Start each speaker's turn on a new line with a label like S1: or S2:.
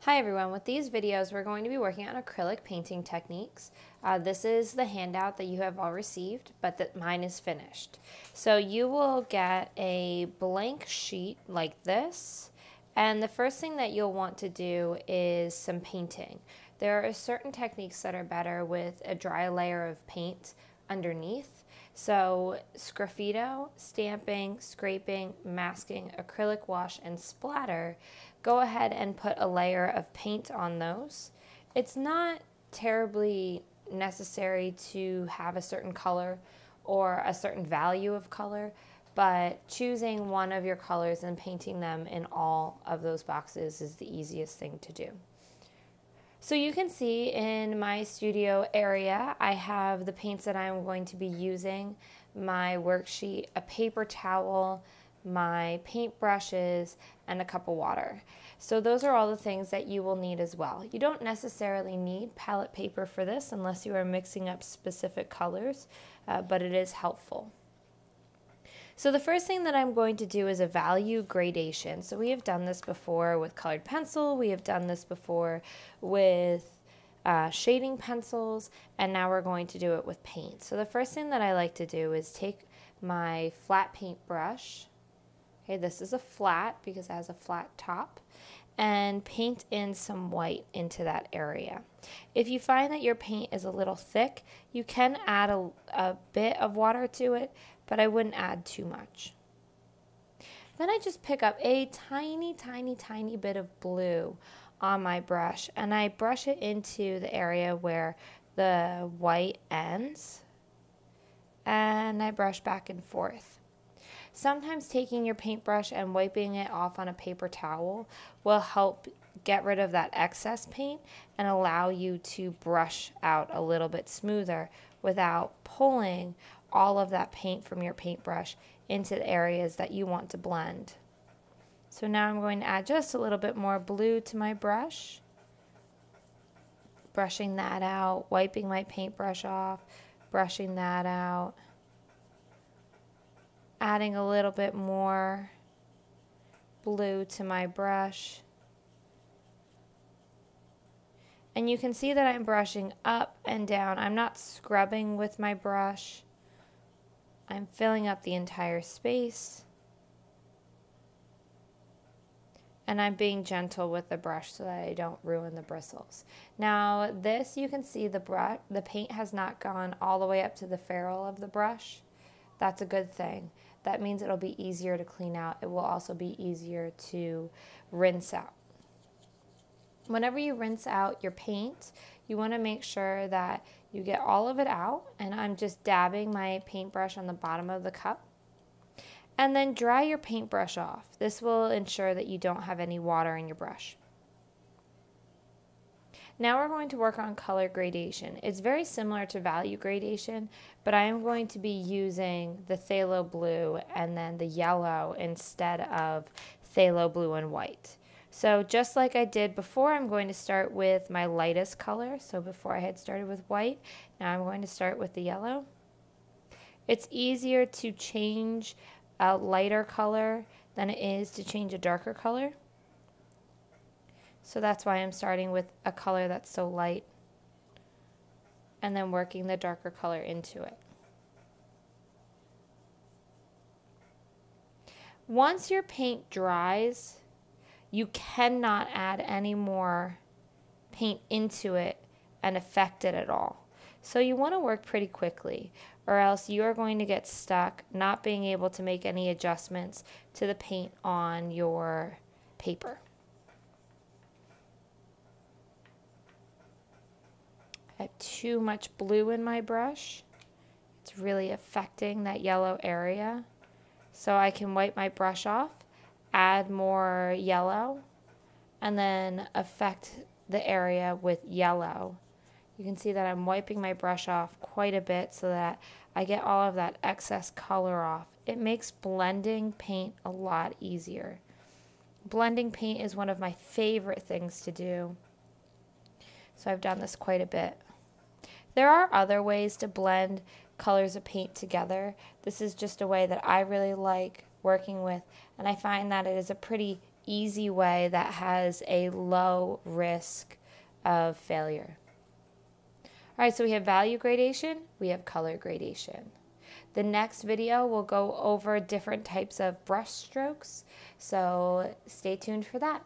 S1: Hi everyone, with these videos we're going to be working on acrylic painting techniques. This is the handout that you have all received, but that mine is finished. So you will get a blank sheet like this, and the first thing that you'll want to do is some painting. There are certain techniques that are better with a dry layer of paint underneath. So sgraffito, stamping, scraping, masking, acrylic wash, and splatter, go ahead and put a layer of paint on those. It's not terribly necessary to have a certain color or a certain value of color, but choosing one of your colors and painting them in all of those boxes is the easiest thing to do. So you can see in my studio area, I have the paints that I'm going to be using, my worksheet, a paper towel, my paint brushes, and a cup of water. So those are all the things that you will need as well. You don't necessarily need palette paper for this unless you are mixing up specific colors, but it is helpful. So the first thing that I'm going to do is a value gradation. So we have done this before with colored pencil, we have done this before with shading pencils, and now we're going to do it with paint. So the first thing that I like to do is take my flat paint brush. Okay, this is a flat because it has a flat top, and paint in some white into that area. If you find that your paint is a little thick, you can add a bit of water to it, but I wouldn't add too much. Then I just pick up a tiny, tiny, tiny bit of blue on my brush, and I brush it into the area where the white ends, and I brush back and forth. Sometimes taking your paintbrush and wiping it off on a paper towel will help get rid of that excess paint and allow you to brush out a little bit smoother without pulling all of that paint from your paintbrush into the areas that you want to blend. So now I'm going to add just a little bit more blue to my brush, brushing that out, wiping my paintbrush off, brushing that out, adding a little bit more blue to my brush. And you can see that I'm brushing up and down. I'm not scrubbing with my brush. I'm filling up the entire space. And I'm being gentle with the brush so that I don't ruin the bristles. Now this, you can see the paint has not gone all the way up to the ferrule of the brush. That's a good thing. That means it'll be easier to clean out. It will also be easier to rinse out. Whenever you rinse out your paint, you want to make sure that you get all of it out, and I'm just dabbing my paintbrush on the bottom of the cup. And then dry your paintbrush off. This will ensure that you don't have any water in your brush. Now we're going to work on color gradation. It's very similar to value gradation, but I am going to be using the phthalo blue and then the yellow instead of phthalo blue and white. So just like I did before, I'm going to start with my lightest color. So before I had started with white, now I'm going to start with the yellow. It's easier to change a lighter color than it is to change a darker color. So that's why I'm starting with a color that's so light and then working the darker color into it. Once your paint dries, you cannot add any more paint into it and affect it at all. So you want to work pretty quickly, or else you are going to get stuck not being able to make any adjustments to the paint on your paper. I have too much blue in my brush. It's really affecting that yellow area. So I can wipe my brush off, add more yellow, and then affect the area with yellow. You can see that I'm wiping my brush off quite a bit so that I get all of that excess color off. It makes blending paint a lot easier. Blending paint is one of my favorite things to do. So I've done this quite a bit. There are other ways to blend colors of paint together. This is just a way that I really like working with, and I find that it is a pretty easy way that has a low risk of failure. All right, so we have value gradation, we have color gradation. The next video will go over different types of brush strokes, so stay tuned for that.